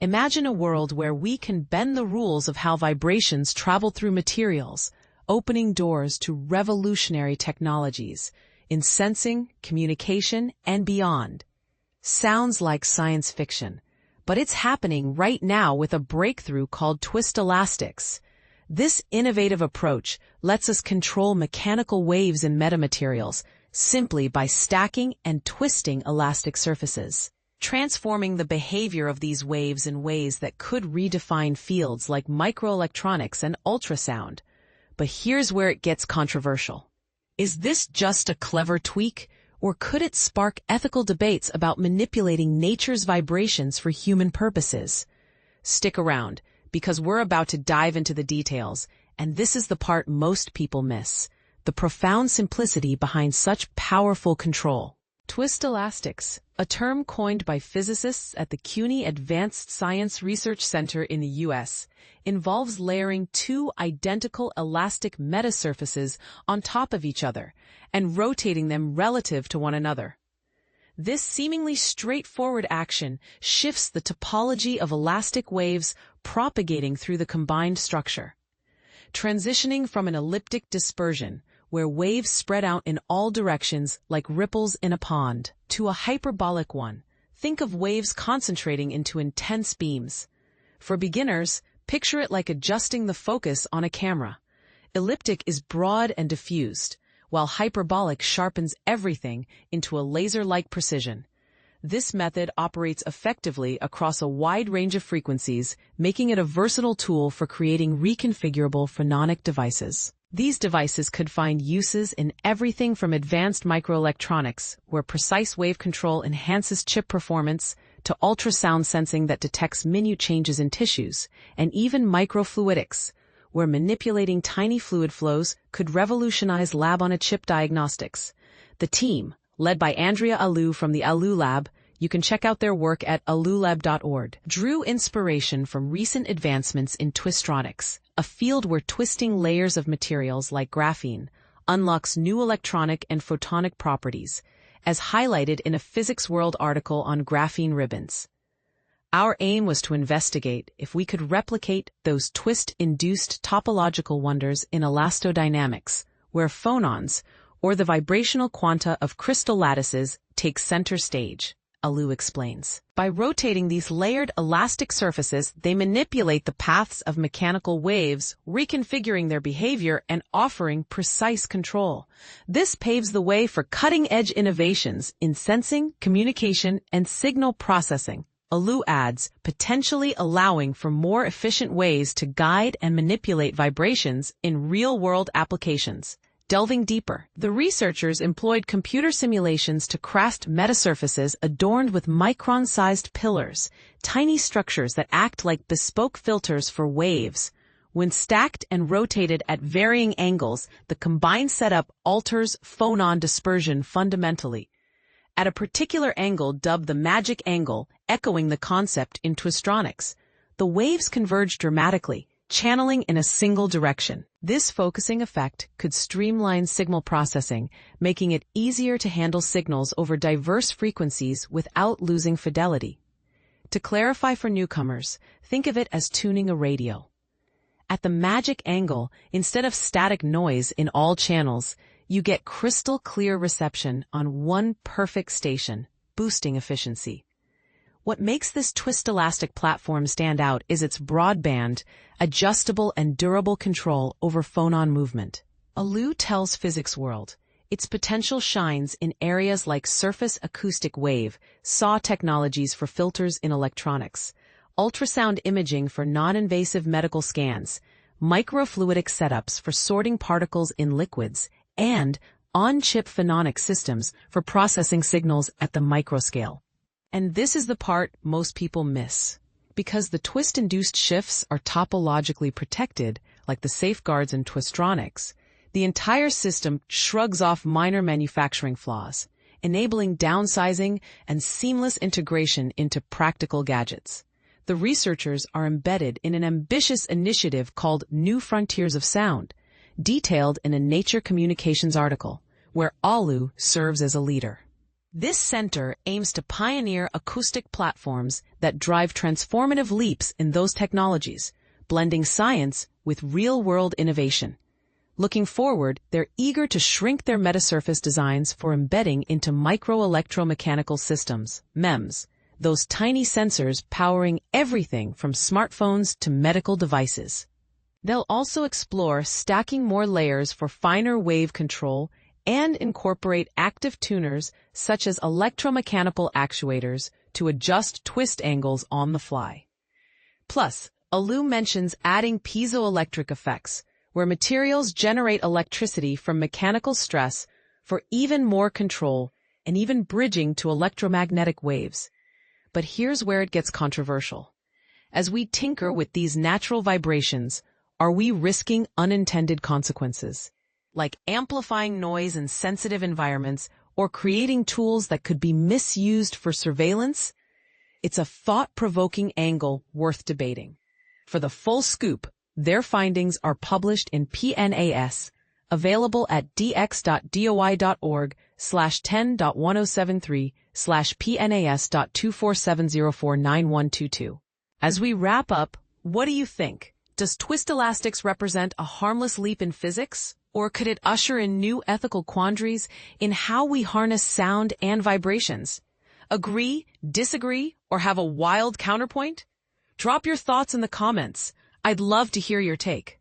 Imagine a world where we can bend the rules of how vibrations travel through materials, opening doors to revolutionary technologies in sensing, communication, and beyond. Sounds like science fiction, but it's happening right now with a breakthrough called Twistelastics. This innovative approach lets us control mechanical waves in metamaterials simply by stacking and twisting elastic surfaces, transforming the behavior of these waves in ways that could redefine fields like microelectronics and ultrasound. But here's where it gets controversial. Is this just a clever tweak, or could it spark ethical debates about manipulating nature's vibrations for human purposes? Stick around, because we're about to dive into the details, and this is the part most people miss: the profound simplicity behind such powerful control. Twistelastics, a term coined by physicists at the CUNY Advanced Science Research Center in the U.S., involves layering two identical elastic metasurfaces on top of each other and rotating them relative to one another. This seemingly straightforward action shifts the topology of elastic waves propagating through the combined structure, transitioning from an elliptic dispersion, where waves spread out in all directions like ripples in a pond, to a hyperbolic one. Think of waves concentrating into intense beams. For beginners, picture it like adjusting the focus on a camera. Elliptic is broad and diffused, while hyperbolic sharpens everything into a laser-like precision. This method operates effectively across a wide range of frequencies, making it a versatile tool for creating reconfigurable phononic devices. These devices could find uses in everything from advanced microelectronics, where precise wave control enhances chip performance, to ultrasound sensing that detects minute changes in tissues, and even microfluidics, where manipulating tiny fluid flows could revolutionize lab-on-a-chip diagnostics. The team, led by Andrea Alou from the Alou Lab, you can check out their work at aloulab.org, drew inspiration from recent advancements in twistronics, a field where twisting layers of materials like graphene unlocks new electronic and photonic properties, as highlighted in a Physics World article on graphene ribbons. Our aim was to investigate if we could replicate those twist-induced topological wonders in elastodynamics, where phonons, or the vibrational quanta of crystal lattices, take center stage. Alou explains. By rotating these layered elastic surfaces, they manipulate the paths of mechanical waves, reconfiguring their behavior and offering precise control. This paves the way for cutting-edge innovations in sensing, communication, and signal processing. Alou adds, potentially allowing for more efficient ways to guide and manipulate vibrations in real-world applications. Delving deeper, the researchers employed computer simulations to craft metasurfaces adorned with micron-sized pillars, tiny structures that act like bespoke filters for waves. When stacked and rotated at varying angles, the combined setup alters phonon dispersion fundamentally. At a particular angle dubbed the magic angle, echoing the concept in twistronics, the waves converge dramatically, channeling in a single direction. This focusing effect could streamline signal processing, making it easier to handle signals over diverse frequencies without losing fidelity. To clarify for newcomers, think of it as tuning a radio. At the magic angle, instead of static noise in all channels, you get crystal clear reception on one perfect station, boosting efficiency. What makes this twist-elastic platform stand out is its broadband, adjustable and durable control over phonon movement. Alou tells Physics World, its potential shines in areas like surface acoustic wave, SAW technologies for filters in electronics, ultrasound imaging for non-invasive medical scans, microfluidic setups for sorting particles in liquids, and on-chip phononic systems for processing signals at the microscale. And this is the part most people miss. Because the twist-induced shifts are topologically protected, like the safeguards in twistronics, the entire system shrugs off minor manufacturing flaws, enabling downsizing and seamless integration into practical gadgets. The researchers are embedded in an ambitious initiative called New Frontiers of Sound, detailed in a Nature Communications article, where Alou serves as a leader. This center aims to pioneer acoustic platforms that drive transformative leaps in those technologies, blending science with real-world innovation. Looking forward, they're eager to shrink their metasurface designs for embedding into microelectromechanical systems, MEMS, those tiny sensors powering everything from smartphones to medical devices. They'll also explore stacking more layers for finer wave control and incorporate active tuners such as electromechanical actuators to adjust twist angles on the fly. Plus, Alu mentions adding piezoelectric effects, where materials generate electricity from mechanical stress for even more control and even bridging to electromagnetic waves. But here's where it gets controversial. As we tinker with these natural vibrations, are we risking unintended consequences, like amplifying noise in sensitive environments or creating tools that could be misused for surveillance? It's a thought-provoking angle worth debating. For the full scoop, their findings are published in PNAS, available at dx.doi.org/10.1073/PNAS.247049122. As we wrap up, what do you think? Does Twistelastics represent a harmless leap in physics? Or could it usher in new ethical quandaries in how we harness sound and vibrations? Agree, disagree, or have a wild counterpoint? Drop your thoughts in the comments. I'd love to hear your take.